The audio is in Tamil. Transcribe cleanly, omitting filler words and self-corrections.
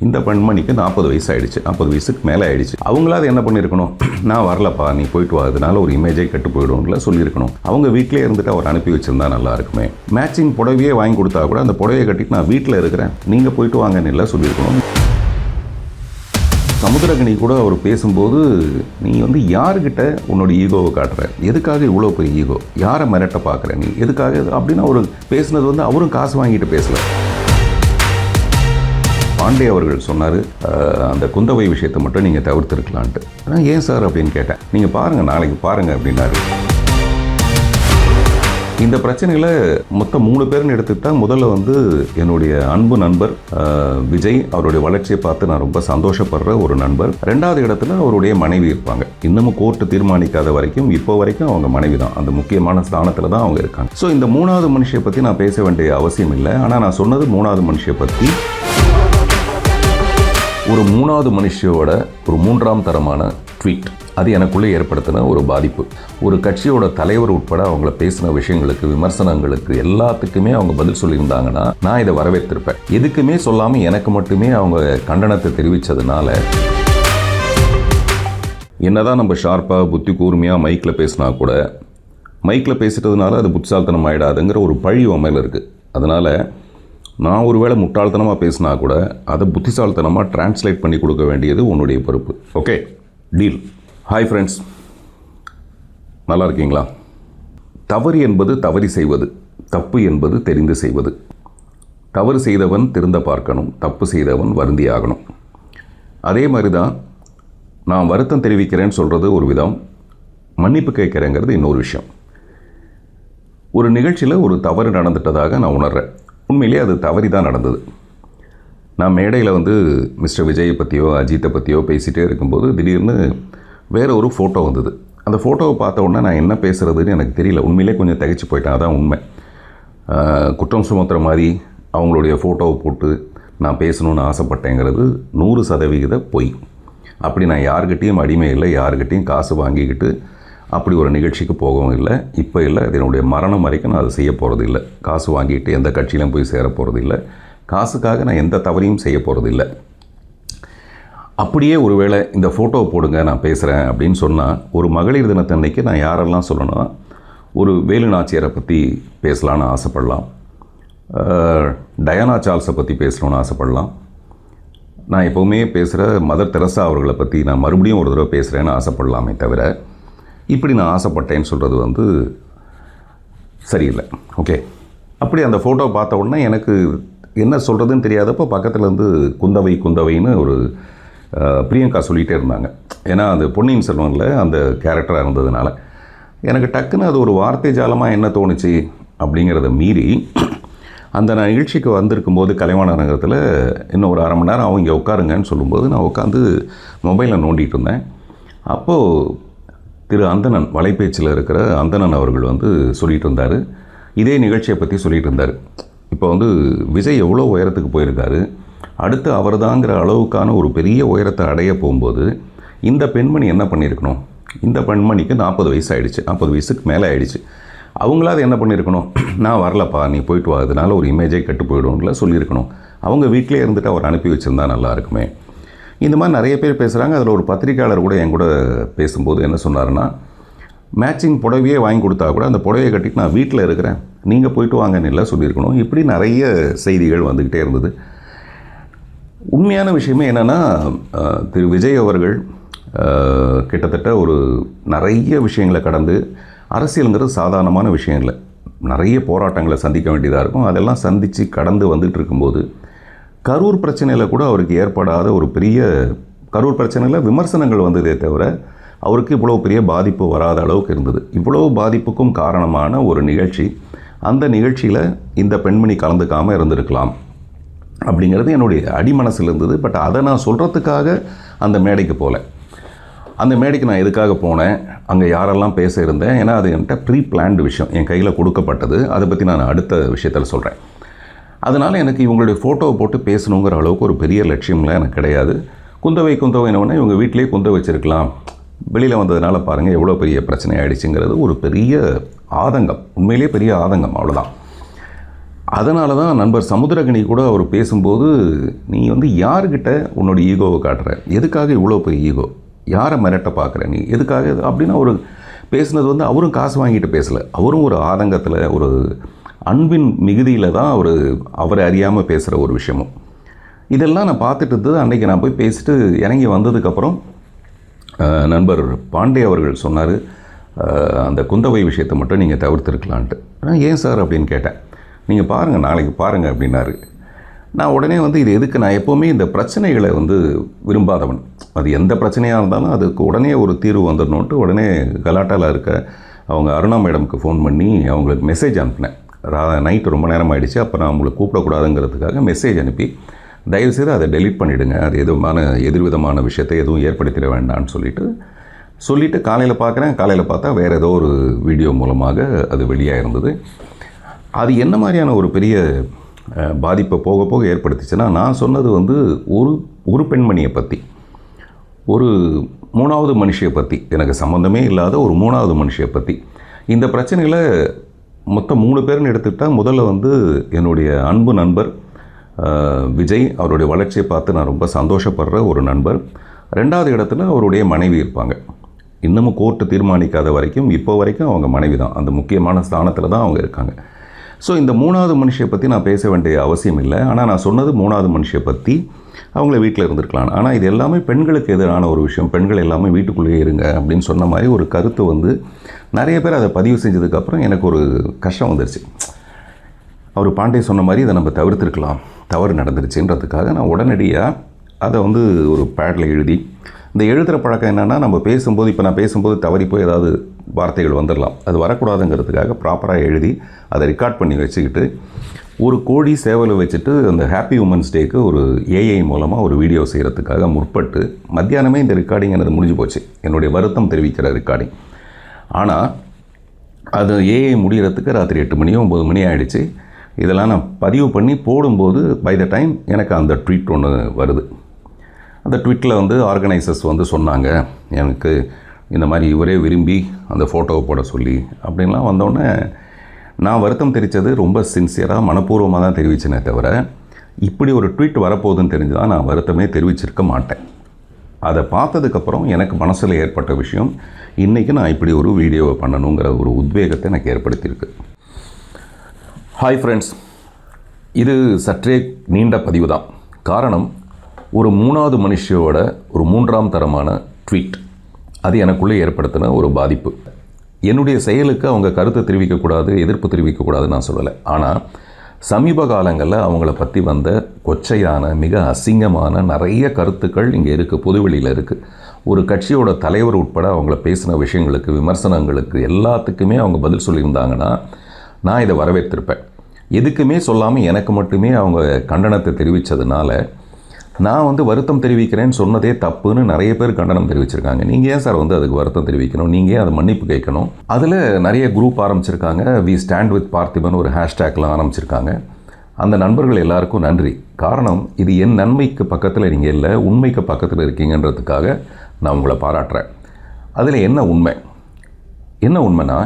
இந்த பெண்மணிக்கு 40 வயசு ஆயிடுச்சு, 40 வயசுக்கு மேலே ஆயிடுச்சு. அவங்களாவது என்ன பண்ணியிருக்கணும், நான் வரலப்பா நீ போயிட்டு வா, அதனால ஒரு இமேஜே கெட்டு போயிடும்ல சொல்லியிருக்கணும். அவங்க வீட்டிலே இருந்துட்டு அவர் அனுப்பி வச்சிருந்தா நல்லா இருக்குமே. மேட்சிங் புடவையே வாங்கி கொடுத்தா கூட அந்த புடவையை கட்டிட்டு நான் வீட்டில் இருக்கிறேன், நீங்கள் போயிட்டு வாங்கன்னு இல்லை சொல்லியிருக்கணும். சமுத்திரகனி கூட அவர் பேசும்போது நீ யாருக்கிட்ட உன்னோட ஈகோவை காட்டுற, எதுக்காக இவ்வளோ பெரிய ஈகோ, யாரை மிரட்ட பார்க்குற நீ எதுக்காக அப்படின்னு அவர் பேசுனது அவரும் காசு வாங்கிட்டு பேசலை. பாண்டே அவர்கள் சொன்னார், அந்த குந்தவை விஷயத்தை மட்டும் நீங்கள் தவிர்த்துருக்கலான்ட்டு. ஆனால் ஏன் சார் அப்படின்னு கேட்டேன். நீங்கள் பாருங்கள், நாளைக்கு பாருங்கள் அப்படின்னாரு. இந்த பிரச்சனையில் மொத்தம் 3 பேர்னு எடுத்துக்கிட்டால் முதல்ல என்னுடைய அன்பு நண்பர் விஜய், அவருடைய வளர்ச்சியை பார்த்து நான் ரொம்ப சந்தோஷப்படுற ஒரு நண்பர். 2வது இடத்துல அவருடைய மனைவி இருப்பாங்க. இன்னமும் கோர்ட்டு தீர்மானிக்காத வரைக்கும் இப்போ வரைக்கும் அவங்க மனைவி தான் அந்த முக்கியமான ஸ்தானத்தில் தான் அவங்க இருக்காங்க. ஸோ இந்த 3வது மனுஷியை பற்றி நான் பேச வேண்டிய அவசியம் இல்லை. ஆனால் நான் சொன்னது 3வது மனுஷியை பற்றி. ஒரு 3வது மனுஷியோட ஒரு 3ஆம் தரமான ட்வீட், அது எனக்குள்ளே ஏற்படுத்தின ஒரு பாதிப்பு. ஒரு கட்சியோட தலைவர் உட்பட அவங்கள பேசின விஷயங்களுக்கு, விமர்சனங்களுக்கு எல்லாத்துக்குமே அவங்க பதில் சொல்லியிருந்தாங்கன்னா நான் இதை வரவேற்றிருப்பேன். எதுக்குமே சொல்லாமல் எனக்கு மட்டுமே அவங்க கண்டனத்தை தெரிவித்ததுனால, என்னதான் நம்ம ஷார்ப்பாக புத்தி கூர்மையாக மைக்கில் பேசினா கூட, மைக்கில் பேசிட்டதுனால அது புத்திசாலித்தனம் ஆகிடாதுங்கிற ஒரு பழி மேலே இருக்குது. அதனால் நான் ஒருவேளை முட்டாள்தனமாக பேசினா கூட அதை புத்திசாலித்தனமாக டிரான்ஸ்லேட் பண்ணி கொடுக்க வேண்டியது உன்னுடைய பொறுப்பு. Okay, deal. ஹாய் ஃப்ரெண்ட்ஸ், நல்லா இருக்கீங்களா? தவறு என்பது தவறி செய்வது, தப்பு என்பது தெரிந்து செய்வது. தவறு செய்தவன் திருந்த பார்க்கணும், தப்பு செய்தவன் வருந்தி ஆகணும். அதே மாதிரி தான் நான் வருத்தம் தெரிவிக்கிறேன்னு சொல்கிறது ஒரு விதம், மன்னிப்பு கேட்குறேங்கிறது இன்னொரு விஷயம். ஒரு நிகழ்ச்சியில் ஒரு தவறு நடந்துட்டதாக நான் உணர்கிறேன். உண்மையிலே அது தவறி தான் நடந்தது. நான் மேடையில் மிஸ்டர் விஜயை பற்றியோ அஜித்தை பற்றியோ பேசிகிட்டே இருக்கும்போது திடீர்னு வேறு ஒரு ஃபோட்டோ வந்தது. அந்த ஃபோட்டோவை பார்த்த உடனே நான் என்ன பேசுகிறதுன்னு எனக்கு தெரியல. உண்மையிலே கொஞ்சம் திகைச்சு போயிட்டேன். அதான் உண்மை. குற்றம் சுமத்துற மாதிரி அவங்களுடைய ஃபோட்டோவை போட்டு நான் பேசணுன்னு ஆசைப்பட்டேங்கிறது 100% பொய். அப்படி நான் யார்கிட்டையும் அடிமை இல்லை, யார்கிட்டையும் காசு வாங்கிக்கிட்டு அப்படி ஒரு நிகழ்ச்சிக்கு போகவும் இல்லை, இப்போ இல்லை, அதனுடைய மரணம் வரைக்கும் நான் அதை செய்ய போகிறது இல்லை. காசு வாங்கிட்டு எந்த கட்சியிலும் போய் சேர போகிறது இல்லை. காசுக்காக நான் எந்த தவறையும் செய்ய போகிறது இல்லை. அப்படியே ஒருவேளை இந்த ஃபோட்டோவை போடுங்க நான் பேசுகிறேன் அப்படின்னு சொன்னால், ஒரு மகளிர் தினத்தன்னைக்கு நான் யாரெல்லாம் சொல்லணும்னா, ஒரு வேலு நாச்சியாரை பற்றி பேசலான்னு ஆசைப்படலாம், டயானா சார்ல்ஸை பற்றி பேசணுன்னு ஆசைப்படலாம், நான் எப்போவுமே பேசுகிற மதர் தெரசா அவர்களை பற்றி நான் மறுபடியும் ஒரு தடவை பேசுகிறேன்னு ஆசைப்படலாமே தவிர, இப்படி நான் ஆசைப்பட்டேன்னு சொல்கிறது சரியில்லை. ஓகே, அப்படி அந்த ஃபோட்டோ பார்த்த உடனே எனக்கு என்ன சொல்கிறதுன்னு தெரியாதப்போ பக்கத்தில் குந்தவை குந்தவைன்னு ஒரு பிரியங்கா சொல்லிகிட்டே இருந்தாங்க. ஏன்னா அது பொன்னியின் செல்வனில் அந்த கேரக்டராக இருந்ததுனால எனக்கு டக்குன்னு அது ஒரு வார்த்தை ஜாலமாக என்ன தோணுச்சு அப்படிங்கிறத மீறி, அந்த நான் நிகழ்ச்சிக்கு வந்திருக்கும்போது கலைவாணர் நகரத்தில் இன்னும் ஒரு 1/2 மணி நேரம் அவங்க உட்காருங்கன்னு சொல்லும்போது நான் உட்காந்து மொபைலில் நோண்டிகிட்டு இருந்தேன். அப்போது திரு அந்தணன், வலைப்பேச்சில் இருக்கிற அந்தணன் அவர்கள் சொல்லிகிட்டு இருந்தார். இதே நிகழ்ச்சியை பற்றி சொல்லிகிட்டு இருந்தார். இப்போ விஜய் எவ்வளோ உயரத்துக்கு போயிருக்காரு, அடுத்து அவர் தாங்கிற அளவுக்கான ஒரு பெரிய உயரத்தை அடைய போகும்போது இந்த பெண்மணி என்ன பண்ணியிருக்கணும், இந்த பெண்மணிக்கு 40 வயசு ஆகிடுச்சு, 40 வயசுக்கு மேலே ஆகிடுச்சு. அவங்களாவது என்ன பண்ணியிருக்கணும், நான் வரலப்பா நீ போயிட்டு வா, அதனால ஒரு இமேஜே கெட்டு போயிடும்ல சொல்லியிருக்கணும். அவங்க வீட்டிலே இருந்துட்டு அவர் அனுப்பி வச்சுருந்தா நல்லா இருக்குமே. இந்த மாதிரி நிறைய பேர் பேசுகிறாங்க. அதில் ஒரு பத்திரிக்கையாளர் கூட என் கூட பேசும்போது என்ன சொன்னார்னா, மேட்சிங் புடவையே வாங்கி கொடுத்தா கூட அந்த புடவையை கட்டிட்டு நான் வீட்டில் இருக்கிறேன், நீங்கள் போயிட்டு வாங்கன்னு இல்லை சொல்லியிருக்கணும். இப்படி நிறைய செய்திகள் வந்துக்கிட்டே இருந்தது. உண்மையான விஷயமே என்னென்னா, திரு விஜய் அவர்கள் கிட்டத்தட்ட ஒரு நிறைய விஷயங்களை கடந்து, அரசியலுங்கிறது சாதாரணமான விஷயம் இல்லை, நிறைய போராட்டங்களை சந்திக்க வேண்டியதாக இருக்கும். அதெல்லாம் சந்தித்து கடந்து வந்துட்டு இருக்கும்போது கரூர் பிரச்சனையில் கூட அவருக்கு ஏற்படாத ஒரு பெரிய, கரூர் பிரச்சனையில் விமர்சனங்கள் வந்ததே தவிர அவருக்கு இவ்வளோ பெரிய பாதிப்பு வராத அளவுக்கு இருந்தது. இவ்வளோ பாதிப்புக்கும் காரணமான ஒரு நிகழ்ச்சி, அந்த நிகழ்ச்சியில் இந்த பெண்மணி கலந்துக்காமல் இருந்திருக்கலாம் அப்படிங்கிறது என்னுடைய அடிமனசில் இருந்தது. பட் அதை நான் சொல்கிறதுக்காக அந்த மேடைக்கு போகல. அந்த மேடைக்கு நான் எதுக்காக போனேன், அங்கே யாரெல்லாம் பேச இருந்தேன், ஏன்னா அது என்கிட்ட ப்ரீ பிளான்டு விஷயம், என் கையில் கொடுக்கப்பட்டது. அதை பற்றி நான் அடுத்த விஷயத்தில் சொல்கிறேன். அதனால் எனக்கு இவங்களுடைய ஃபோட்டோவை போட்டு பேசணுங்கிற அளவுக்கு ஒரு பெரிய லட்சியம்லாம் எனக்கு கிடையாது. குந்தவை குந்தவைனோடனே இவங்க வீட்டிலே குந்த வச்சுருக்கலாம், வெளியில் வந்ததுனால பாருங்கள் எவ்வளோ பெரிய பிரச்சனை ஆகிடுச்சுங்கிறது ஒரு பெரிய ஆதங்கம், உண்மையிலே பெரிய ஆதங்கம், அவ்வளோதான். அதனால தான் நண்பர் சமுத்திரகனி கூட அவர் பேசும்போது, நீ வந்து யாருக்கிட்ட உன்னோட ஈகோவை காட்டுற, எதுக்காக இவ்வளோ பெரிய ஈகோ, யாரை மிரட்ட பார்க்குற நீ, எதுக்காக அப்படின்னு அவர் பேசுனது வந்து அவரும் காசு வாங்கிட்டு பேசலை. அவரும் ஒரு ஆதங்கத்தில், ஒரு அன்பின் மிகுதியில் தான் அவரை அறியாமல் பேசுகிற ஒரு விஷயமும். இதெல்லாம் நான் பார்த்துட்டு இருந்தது. அன்றைக்கி நான் போய் பேசிட்டு இறங்கி வந்ததுக்கப்புறம் நண்பர் பாண்டே அவர்கள் சொன்னார், அந்த குந்தவை விஷயத்தை மட்டும் நீங்கள் தவிர்த்துருக்கலான்ட்டு. நான் ஏன் சார் அப்படின்னு கேட்டேன். நீங்கள் பாருங்கள், நாளைக்கு பாருங்கள் அப்படின்னாரு. நான் உடனே வந்து இது எதுக்கு, நான் எப்போவுமே இந்த பிரச்சனைகளை வந்து விரும்பாதவன். அது எந்த பிரச்சனையாக இருந்தாலும் அதுக்கு உடனே ஒரு தீர்வு வந்துடணுன்ட்டு உடனே கலாட்டாவில் இருக்க அவங்க அருணா மேடம்க்கு ஃபோன் பண்ணி அவங்களுக்கு மெசேஜ் அனுப்பினேன். நைட்டு ரொம்ப நேரம் ஆகிடுச்சு, அப்போ நான் அவங்களுக்கு கூப்பிடக்கூடாதுங்கிறதுக்காக மெசேஜ் அனுப்பி, தயவுசெய்து அதை டெலீட் பண்ணிவிடுங்க, அது எதிர்விதமான விஷயத்தை எதுவும் ஏற்படுத்திட வேண்டாம்னு சொல்லிவிட்டு காலையில் பார்க்குறேன். காலையில் பார்த்தா வேறு ஏதோ ஒரு வீடியோ மூலமாக அது வெளியாக இருந்தது. அது என்ன மாதிரியான ஒரு பெரிய பாதிப்பை போக போக ஏற்படுத்திச்சுன்னா, நான் சொன்னது வந்து ஒரு பெண்மணியை பற்றி, ஒரு 3வது மனுஷியை பற்றி, எனக்கு சம்மந்தமே இல்லாத ஒரு 3வது மனுஷியை பற்றி. இந்த பிரச்சனையில் மொத்தம் 3 பேர்னு எடுத்துக்கிட்டால், முதல்ல வந்து என்னுடைய அன்பு நண்பர் விஜய், அவருடைய வளர்ச்சியை பார்த்து நான் ரொம்ப சந்தோஷப்படுற ஒரு நண்பர். 2வது இடத்துல அவருடைய மனைவி இருப்பாங்க. இன்னமும் கோர்ட்டு தீர்மானிக்காத வரைக்கும், இப்போ வரைக்கும் அவங்க மனைவி தான், அந்த முக்கியமான ஸ்தானத்தில் தான் அவங்க இருக்காங்க. ஸோ இந்த 3வது மனுஷியை பற்றி நான் பேச வேண்டிய அவசியம் இல்லை. ஆனால் நான் சொன்னது 3வது மனுஷியை பற்றி, அவங்கள வீட்டில் இருந்திருக்கலாம். ஆனால் இது எல்லாமே பெண்களுக்கு எதிரான ஒரு விஷயம், பெண்கள் எல்லாமே வீட்டுக்குள்ளேயே இருங்க அப்படின்னு சொன்ன மாதிரி ஒரு கருத்து வந்து நிறைய பேர் அதை பதிவு செஞ்சதுக்கப்புறம் எனக்கு ஒரு கஷ்டம் வந்துருச்சு. அவர் பாண்டே சொன்ன மாதிரி இதை நம்ம தவிர்த்துருக்கலாம், தவறு நடந்துருச்சுன்றதுக்காக நான் உடனடியாக அதை வந்து ஒரு பேடில் எழுதி, இந்த எழுதுகிற பழக்கம் என்னென்னா, நம்ம பேசும்போது, இப்போ நான் பேசும்போது தவறி போய் ஏதாவது வார்த்தைகள் வந்துடலாம், அது வரக்கூடாதுங்கிறதுக்காக ப்ராப்பராக எழுதி அதை ரெக்கார்ட் பண்ணி வச்சுக்கிட்டு, ஒரு கோழி சேவலை வச்சுட்டு அந்த ஹாப்பி உமன்ஸ் டேக்கு ஒரு ஏஐ மூலமாக ஒரு வீடியோ செய்கிறதுக்காக முற்பட்டு, மத்தியானமே இந்த ரெக்கார்டிங் எனது முடிஞ்சு போச்சு, என்னுடைய வருத்தம் தெரிவிக்கிற ரெக்கார்டிங். ஆனால் அது ஏஐ முடிகிறதுக்கு ராத்திரி 8 மணியோ 9 மணி ஆகிடுச்சு. இதெல்லாம் நான் பதிவு பண்ணி போடும்போது பை த டைம் எனக்கு அந்த ட்வீட் ஒன்று வருது. அந்த ட்வீட்டில் வந்து ஆர்கனைசர்ஸ் வந்து சொன்னாங்க, எனக்கு இந்த மாதிரி இவரே விரும்பி அந்த ஃபோட்டோவை போட சொல்லி அப்படின்லாம் வந்தோடனே நான் வருத்தம் தெரிவித்தது ரொம்ப சின்சியராக, மனப்பூர்வமாக தான் தெரிவித்தேனே தவிர, இப்படி ஒரு ட்வீட் வரப்போகுதுன்னு தெரிஞ்சு தான் நான் வருத்தமே தெரிவிச்சிருக்க மாட்டேன். அதை பார்த்ததுக்கப்புறம் எனக்கு மனசில் ஏற்பட்ட விஷயம், இன்றைக்கி நான் இப்படி ஒரு வீடியோவை பண்ணணுங்கிற ஒரு உத்வேகத்தை எனக்கு ஏற்படுத்தியிருக்கு. ஹாய் ஃப்ரெண்ட்ஸ், இது சற்றே நீண்ட பதிவு தான். காரணம், ஒரு 3வது மனுஷியோட ஒரு 3ஆம் தரமான ட்வீட், அது எனக்குள்ளே ஏற்படுத்தின ஒரு பாதிப்பு. என்னுடைய செயலுக்கு அவங்க கருத்தை தெரிவிக்கக்கூடாது, எதிர்ப்பு தெரிவிக்கக்கூடாதுன்னு நான் சொல்லலை. ஆனால் சமீப காலங்களில் அவங்கள பற்றி வந்த கொச்சையான, மிக அசிங்கமான நிறைய கருத்துக்கள் இங்கே இருக்குது, பொதுவெளியில் இருக்குது. ஒரு கட்சியோட தலைவர் உட்பட அவங்கள பேசின விஷயங்களுக்கு, விமர்சனங்களுக்கு எல்லாத்துக்குமே அவங்க பதில் சொல்லியிருந்தாங்கன்னா நான் இதை வரவேற்றிருப்பேன். எதுக்குமே சொல்லாமல் எனக்கு மட்டுமே அவங்க கண்டனத்தை தெரிவித்ததுனால நான் வந்து வருத்தம் தெரிவிக்கிறேன்னு சொன்னதே தப்புன்னு நிறைய பேர் கண்டனம் தெரிவிச்சிருக்காங்க. நீங்கள் ஏன் சார் வந்து அதுக்கு வருத்தம் தெரிவிக்கணும், நீங்கள் ஏன் அதை மன்னிப்பு கேட்கணும்? அதில் நிறைய குரூப் ஆரம்பிச்சிருக்காங்க, வி ஸ்டாண்ட் வித் பார்த்திபன் ஒரு ஹேஷ்டேக்லாம் ஆரம்பிச்சிருக்காங்க. அந்த நண்பர்கள் எல்லாருக்கும் நன்றி. காரணம், இது என் நன்மைக்கு பக்கத்தில் நீங்கள் இல்லை, உண்மைக்கு பக்கத்தில் இருக்கீங்கன்றதுக்காக நான் உங்களை பாராட்டுறேன். அதில் என்ன உண்மைனா,